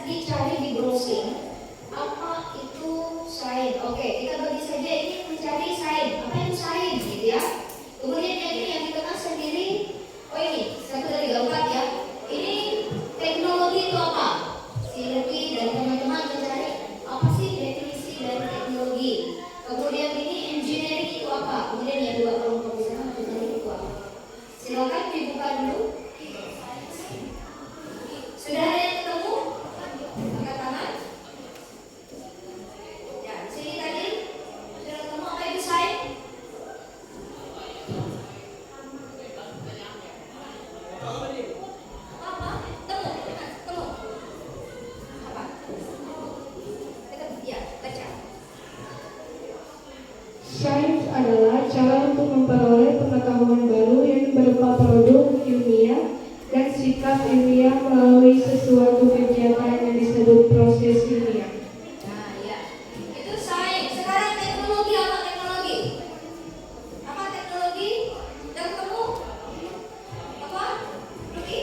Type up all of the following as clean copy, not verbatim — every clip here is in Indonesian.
dicari di browsing apa itu sain. Oke, kita bagi saja ini mencari sain. Apa itu sain gitu ya. Kemudian yang ini yang dikenal sendiri. Oh ini 1, 2, 3, 4 ya. Ini teknologi itu apa? Si Lutfi dan teman-teman mencari apa sih definisi dari teknologi. Kemudian ini engineering itu apa? Kemudian yang dua kelompok di sana engineering itu apa? Silakan dibuka dulu. Sudah ada yang ketemu? Angkat tangan. Ya, di sini tadi sudah ketemu apa itu sain? Apa? Temu. Apa? Ya, baca. Sains adalah cara untuk memperoleh pengetahuan baru yang berupa produk ilmiah dan sikap ilmiah melalui sesuatu kegiatan yang disebut proses ilmiah. Nah, ya. Itu sains. Sekarang teknologi apa teknologi? Apa teknologi? Udah ketemu? Apa? Oke.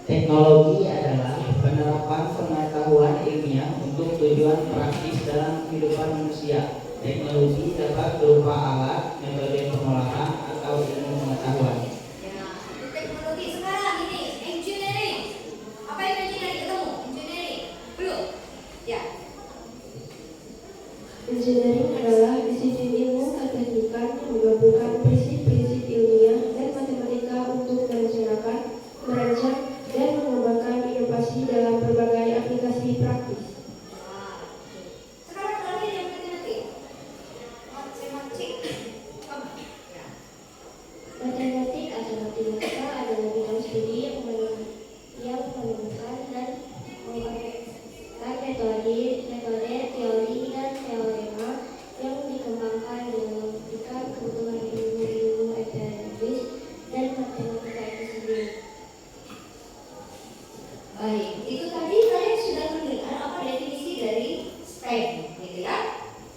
Teknologi adalah penerapan pengetahuan ilmiah untuk tujuan praktis dalam kehidupan manusia. Teknologi dapat berupa alat, metode pengolahan, atau ilmu pengetahuan. Ya, itu teknologi. Sekarang ini engineering. Apa yang engineering ketemu? Engineering. Belum? Ya. Engineering adalah disiplin ilmu keteknikan yang menggabungkan prinsip-prinsip ilmiah dan matematika untuk merencanakan, merancang, dan mengembangkan inovasi dalam berbagai aplikasi praktis. Nah, sekarang terakhir yang matematik. Matematik. Ya. Matematik atau matematika adalah bidang studi yang menemukan dan mengkoneksikan metode, teori, dan teorema yang dikembangkan dengan membuktikan kebutuhan ilmu-ilmu empiris dan matematika itu sendiri. Baik, itu tadi kalian sudah mendengar apa definisi dari STEM, gitu ya?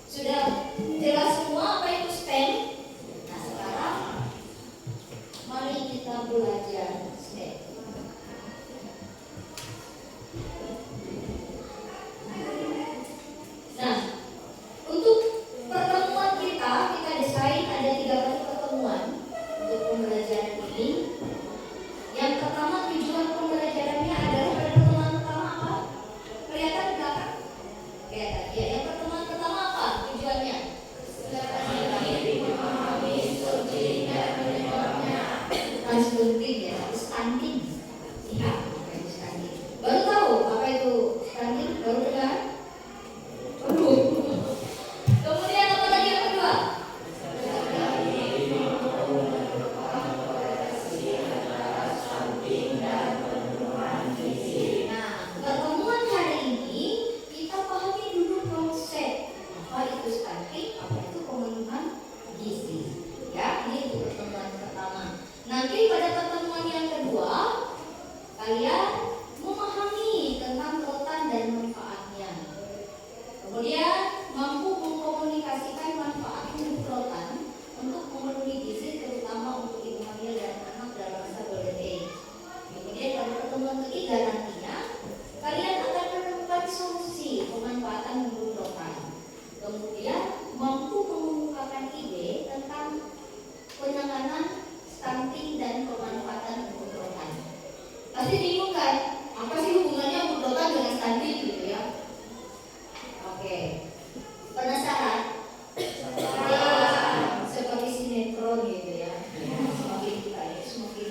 Sudah jelas semua apa itu STEM? Nah sekarang mari kita belajar STEM. Nah, untuk pertemuan kita desain ada 3 kali pertemuan untuk pembelajaran ini. Yang pertama tujuan pembelajarannya adalah pada pertemuan pertama apa? Kelihatan di belakang? Kelihatan. Ya, yang pertemuan pertama apa tujuannya? Bukan stunting ya, tapi stunting. Iya, bukan stunting. Baru tahu apa itu stunting? Baru dengar? Aduh. Kemudian apa lagi yang kedua? Nah, pertemuan hari ini kita pahami dulu konsep apa itu stunting, apa itu pemenuhan gizi. Ya, ini untuk pertemuan pertama. Nanti pada pertemuan yang kedua, kalian memahami tentang rotan dan manfaatnya. Kemudian mampu mengkomunikasikan manfaat hidup rotan untuk memenuhi gizi, terutama untuk ibu hamil dan anak dalam masa golden age. Kemudian pada pertemuan ketiga nantinya kalian akan menemukan solusi pemanfaatan hidup rotan. Kemudian mampu mengemukakan ide tentang penanganan stunting dan pemanfaatan hidup rotan. Pasti bingung kan? Apa sih hubungannya hidup rotan dengan stunting gitu ya? Oke. Penasaran? Seperti sinetron gitu ya. Semakin kita ya, semakin.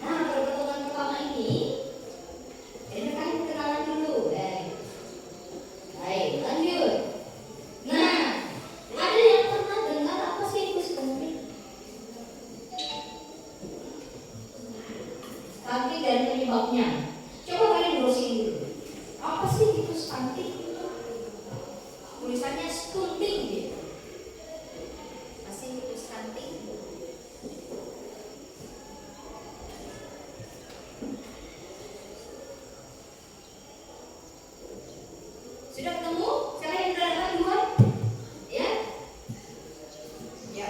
Nah, pada pertemuan pertama ini kan kenalan dulu. Baik, lanjut. Nah, ada yang pernah dengar apa sih itu stunting? Stunting dan penyebabnya. Coba kalian browsing dulu. Apa sih itu stunting? Tulisannya stunting gitu. Masih itu stunting. Sudah ketemu? Siapa yang sudah dapat duluan? Ya? Ya.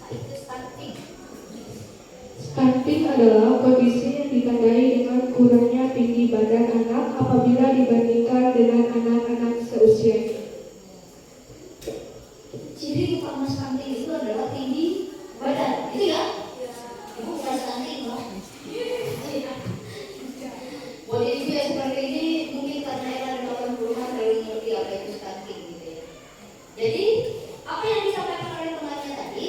Apa itu stunting? Stunting adalah kondisi yang dikatakan kurangnya tinggi badan anak apabila dibandingkan dengan anak-anak seusianya. Ciri utama stunting itu adalah tinggi badan, gitu ya? Ibu bukan stunting loh. Body ibu yang seperti ini mungkin karena era 80-an baru ngerti apa itu stunting gitu ya. Jadi apa yang disampaikan oleh temannya tadi,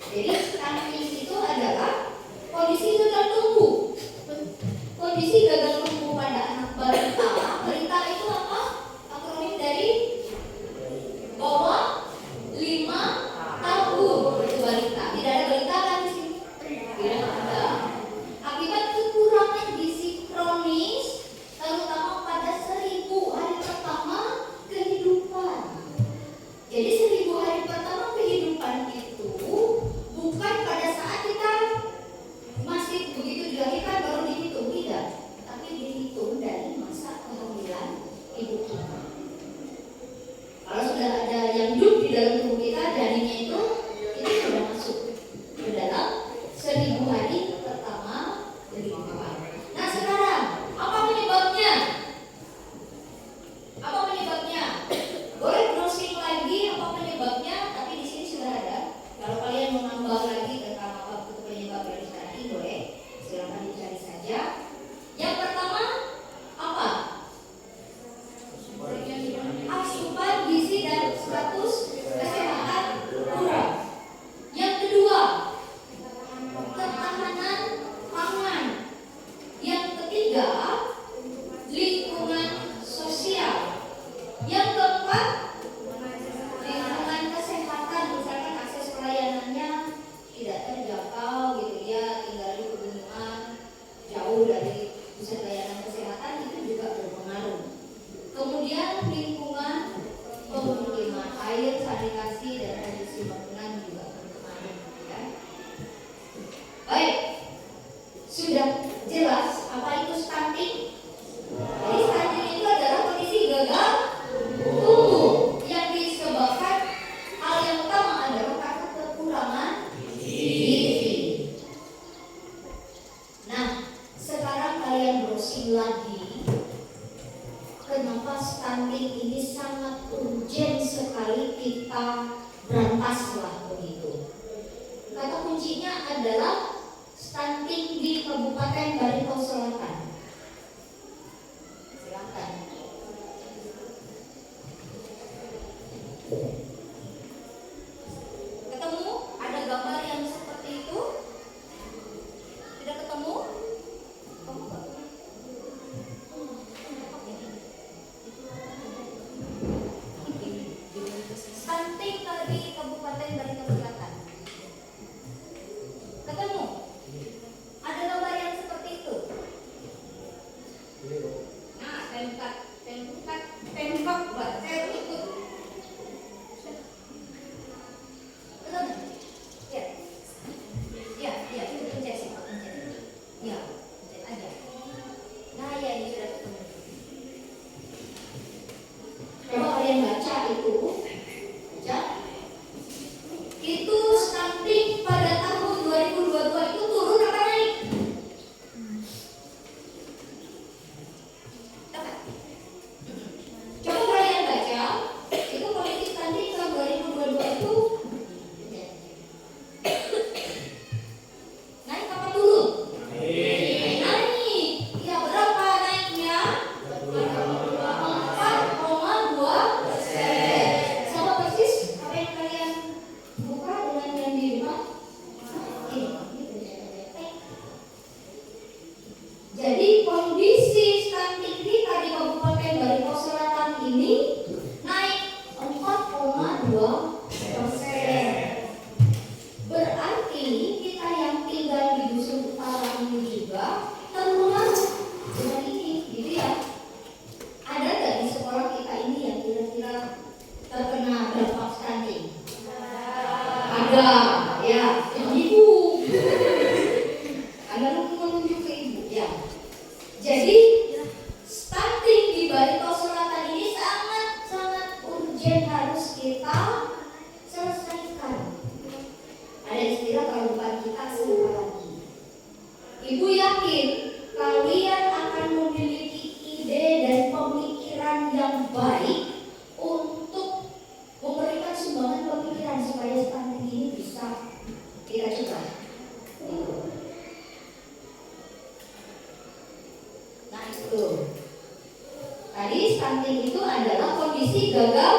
jadi stunting itu adalah kondisi gagal tumbuh. Kondisi gagal tumbuh pada anak balita. Balita itu apa? Akronim dari bawah 5 tahun. Itu balita. Tidak ada balita kan di sini? Tidak ada. Akibat kekurangan gizi kronis, terutama pada 1000 hari pertama kehidupan. Jadi 1000 hari pertama kehidupan itu bukan pada saat kita masih begitu dilahirkan baru dihitung, tidak, tapi dihitung dari masa kehamilan ibu kita. Kalau sudah ada yang hidup di dalam tubuh kita, janinnya itu sudah masuk ke dalam 1000 hari pertama kehidupan. Nah sekarang apa penyebabnya? Apa penyebabnya? Boleh browsing lagi apa penyebabnya, tapi di sini sudah ada. Kalau kalian mau nambah lagi tentang apa itu penyebab dari stunting, boleh silakan dicari saja. Yang pertama apa? Asupan gizi dan status kesehatan kurang. Yang kedua, ketahanan pangan. Yang ketiga, lingkungan sosial. Yang keempat, lingkungan kesehatan, misalkan akses pelayanannya tidak terjangkau gitu ya, tinggal di pegunungan, jauh dari pusat layanan kesehatan, itu juga berpengaruh. Kemudian lingkungan pemukiman, air, sanitasi dan kondisi bangunan juga berpengaruh ya. Baik, sudah jelas apa itu stunting? Jadi stunting itu adalah kondisi gagal tumbuh yang disebabkan hal yang utama adalah karena kekurangan gizi. Nah, sekarang kalian browsing lagi. Kenapa stunting ini sangat urgent sekali kita berantaslah begitu? Kata kuncinya adalah stunting di Kabupaten Barito Selatan. Silakan. Ketemu? Ada gambar yang seperti itu? Tidak ketemu? Kamu nggak pernah? Stunting di Kabupaten Barito Selatan. Ketemu? Ada gambar yang seperti itu? Nah, tempat buat saya ikut. Ketemu? Ya. Ya, itu pencet sih, pencet. Ya, pencet aja. Nah, ya ini sudah ketemu. Coba kalian baca itu. Baca. Itu stunting pada tahun 2022 itu turun apa naik? Dapat. Coba kalian baca. Itu kondisi stunting tahun 2022 itu naik apa turun? Naik. Ya berapa naiknya? 4,2%. Sama persis apa yang kalian buka dengan yang di rumah. Jadi kondisi stunting kita di Kabupaten Barito Selatan ini naik 4,2%. Berarti kita yang tinggal di dusun utara ini juga terpengaruh dengan ini, gitu ya. Ada nggak di sekolah kita ini yang kira-kira terkena dampak stunting? Ada, ya. Ibu, Anda menunjuk ke ibu, ya. Jadi stunting di Barito Selatan ini sangat urgent, harus kita selesaikan. Ada istilah kalau bukan kita siapa lagi? Ibu yakin kalian akan memiliki ide dan pemikiran yang baik untuk memberikan sumbangan pemikiran supaya stunting ini bisa kita cegah. Nah itu. Tadi stunting itu adalah kondisi gagal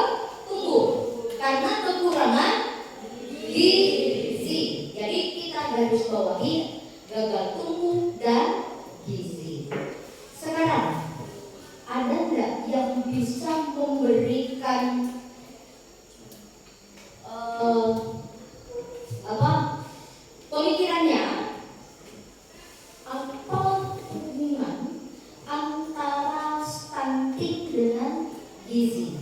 tumbuh karena kekurangan gizi. Jadi kita garis bawahi gagal tumbuh dan gizi. Sekarang ada nggak yang bisa memberikan pemikirannya apa hubungan antara stunting dengan gizi?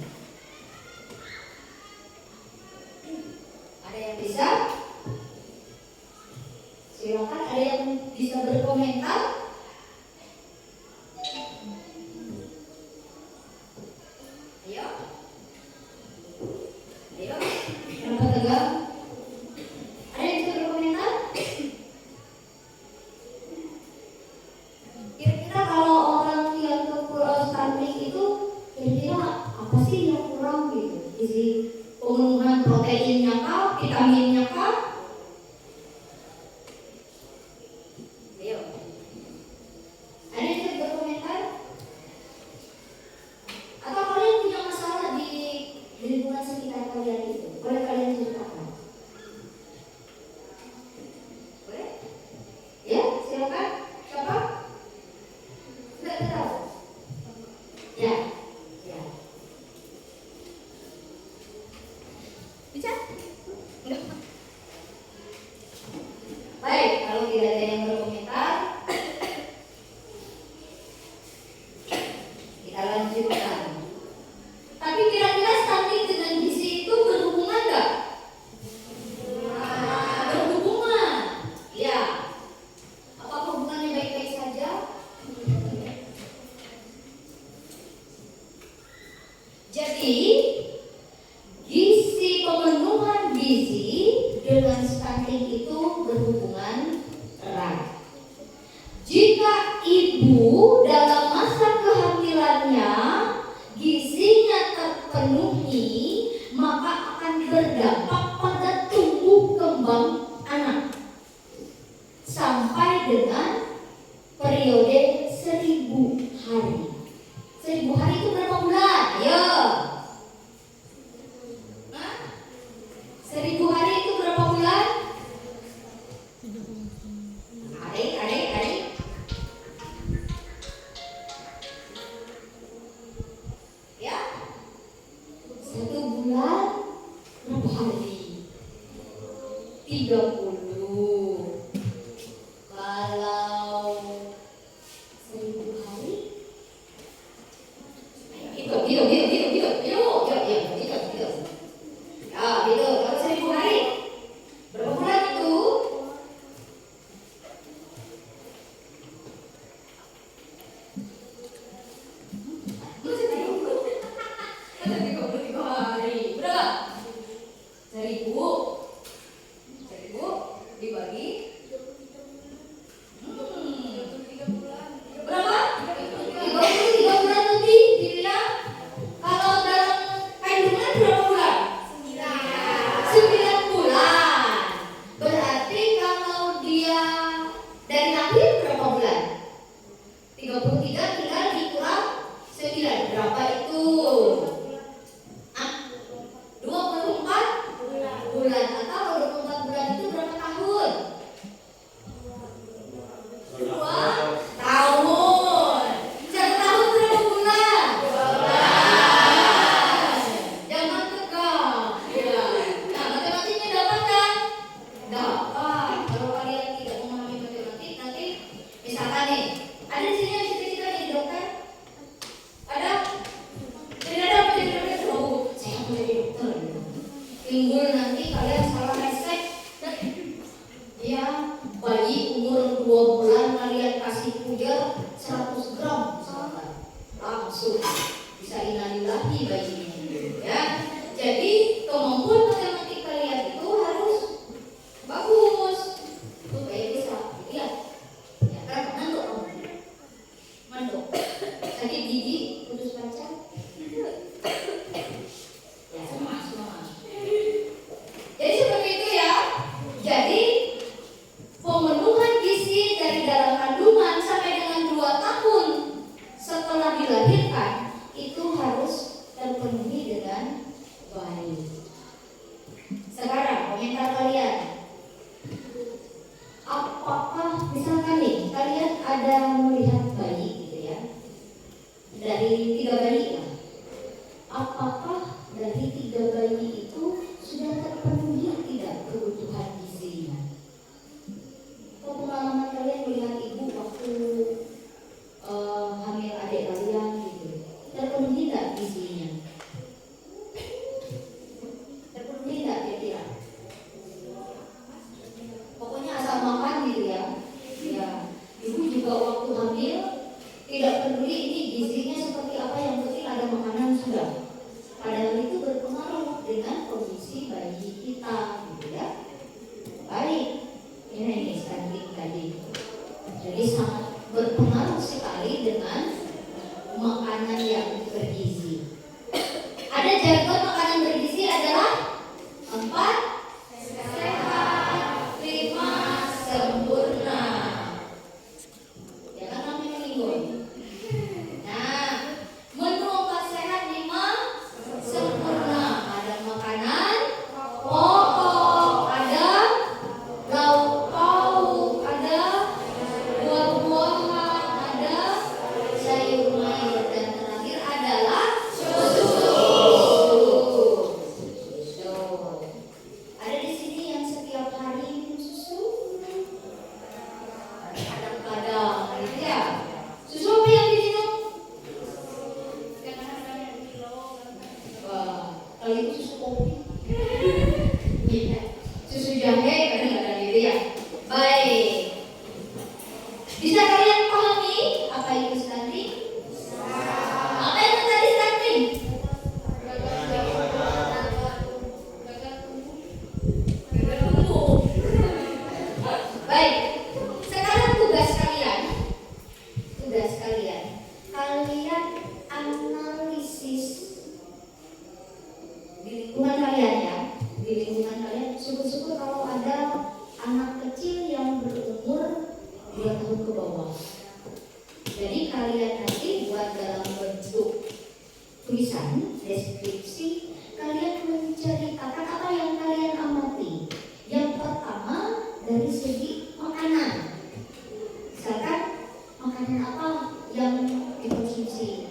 Ada yang bisa? Silakan, ada yang bisa berkomentar? Ayo. Ayo. Kenapa tegang? Ada yang bisa berkomentar? Kira-kira kalau orang yang kekurangan stunting itu kira-kira apa sih yang kurang gitu? Gizi, pemenuhan proteinnya kah? Vitaminnya kah? Ayo. Ada yang bisa berkomentar? Atau kalian punya masalah di lingkungan sekitar kalian itu? Boleh kalian ceritakan? Boleh? Ya, silakan. Siapa? Tidak tahu. Ya, ya. Bisa? Enggak. Baik, kalau tidak ada yang berkomentar, kita lanjutkan. Tapi kira-kira stunting dengan gizi itu berhubungan nggak? Berhubungan. Ya. Apakah hubungannya baik-baik saja? Jadi, pemenuhan gizi dengan stunting itu berhubungan erat. Jika ibu dalam masa kehamilannya gizinya terpenuhi, maka akan berdampak pada tumbuh kembang anak sampai dengan periode 1000 hari. 1000 hari itu berapa bulan? Ayo. 1000 hari itu berapa bulan? Adik. Ya? 1 bulan berapa hari? 30. Kalau 1000 hari? Hitung. Ya, gitu. Kalau 1000 hari berapa bulan itu? Masih 33 hari. Berapa? 1000 dibagi berapa? 33 bulan lebih dibilang. Kalau dalam kandungan berapa bulan? 9 bulan. Berarti kalau dia dari lahir berapa bulan? 33 tinggal dikurang 9. Berapa itu? 24 bulan. Atau 24 bulan itu berapa tahun? 2 tahun. 1 tahun berapa bulan? 12. Jangan tegang. Ya. Nah, matematiknya dapat kan? Dapat. Kalau kalian tidak memahami matematik, nanti misalkan nih, ada di sini yang cita-cita jadi dokter? Ada? Tidak ada apa jadi dokter? Oh, saya mau jadi dokter. Timbul nanti kalian salah resep. Ya, bayi umur 2 bulan kalian kasih pujar 100 gram misalkan. Langsung bisa innalillahi bayinya. Ya. Jadi kemampuan matematik kalian itu harus bagus supaya bisa dilihat. Ya, kan nanti kamu. Ngantuk? Sakit gigi? Putus pacar? Ya, semangat. Jadi seperti itu ya. Jadi pemenuhan gizi dari dalam kandungan sampai dengan 2 tahun setelah dilahirkan itu harus terpenuhi dengan baik. Sekarang komentar kalian. Apakah misalkan nih kalian ada melihat bayi gitu ya, dari 3 bayi lah. Apakah dari 3 bayi itu sudah terpenuhi tidak kebutuhan gizinya? Atau pengalaman kalian melihat ibu waktu hamil adik kalian gitu, terpenuhi tidak gizinya? Terpenuhi tidak kira-kira? Pokoknya asal makan gitu ya. Ya, ibu juga waktu hamil tidak peduli ini gizinya seperti apa, yang penting ada makanan sudah. Padahal itu berpengaruh dengan kondisi bayi kita gitu ya. Baik, ini stunting tadi. Jadi sangat berpengaruh sekali dengan makanan yang bergizi. Ada jargon makanan bergizi adalah 4 sehat, 5 sempurna. Ya kan namanya minggu. Nah, menu 4 sehat, 5 sempurna. Ada makanan pokok, ada lauk pauk, ada buah-buahan, ada sayur mayur, dan terakhir adalah susu. Susu. Ada di sini yang setiap hari minum susu? Kadang-kadang, gitu ya. Susu apa yang diminum? Wah, kalau itu susu kopi. Iya. Susu jahe kadang-kadang gitu ya. Baik. Bisa kalian pahami apa itu stunting? Apa itu tadi stunting? Gagal tumbuh. Baik. Sekarang tugas kalian. Kalian analisis di lingkungan kalian ya. Di lingkungan kalian, syukur-syukur kalau ada anak kecil yang berumur 2 tahun ke bawah. Jadi kalian nanti buat dalam bentuk tulisan, deskripsi, kalian mencari kata-kata yang kalian amati. Yang pertama dari segi makanan. Misalkan makanan apa yang dikonsumsi,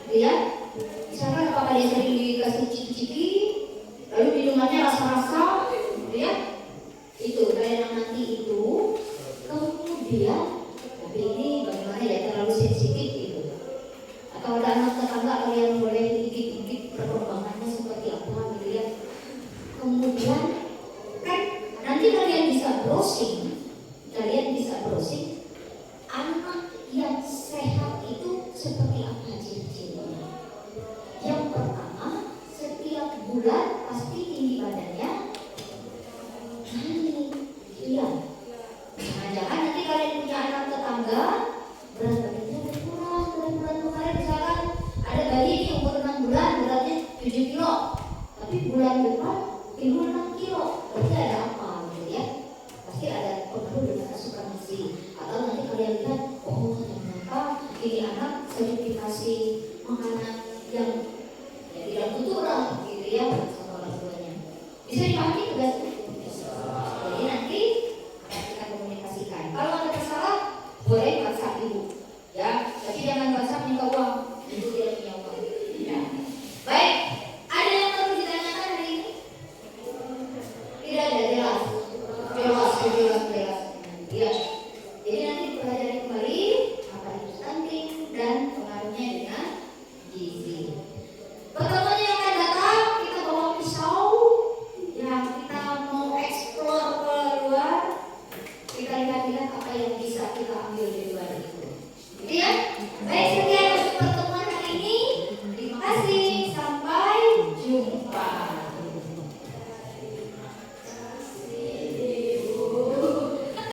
gitu ya. Misalkan apakah dia sering dikasih ciki-ciki, lalu minumannya rasa-rasa, gitu ya. Itu kalian amati itu. Kemudian, tapi ini bagaimana ya, terlalu sensitif gitu. Atau ada anak tetangga, kalian boleh gigit-gigit perkembangannya seperti apa gitu ya. Kemudian kan nanti kalian bisa browsing anak yang sehat itu seperti apa ciri-cirinya. Yang pertama, setiap bulan pasti tinggi badannya naik, iya. Jangan-jangan nanti kalian punya anak tetangga berat badannya berkurang dari bulan kemarin. Misalkan ada bayi ini umur 6 bulan beratnya 7 kilo, tapi bulan depan timbul 6 kilo. Berarti ada apa gitu ya? Pasti ada pengaruh dengan asupan gizi. Atau nanti kalian lihat, oh ternyata ini anak sering dikasih makanan yang ya tidak butuh lah gitu ya sama orang tuanya. Bisa dipahami tugas itu? Jadi nanti akan kita komunikasikan. Kalau ada masalah boleh WhatsApp ibu, ya. Tapi jangan WhatsApp minta uang, ibu tidak punya uang. Ya. Baik, ada yang perlu ditanyakan hari ini? Tidak ada, jelas. Ya. Jadi nanti pelajari kembali apa itu stunting dan pengaruhnya dengan gizi. Pertemuan yang akan datang kita bawa pisau, ya kita mau explore keluar, kita lihat-lihat apa yang bisa kita ambil dari luar itu. Gitu ya? Baik,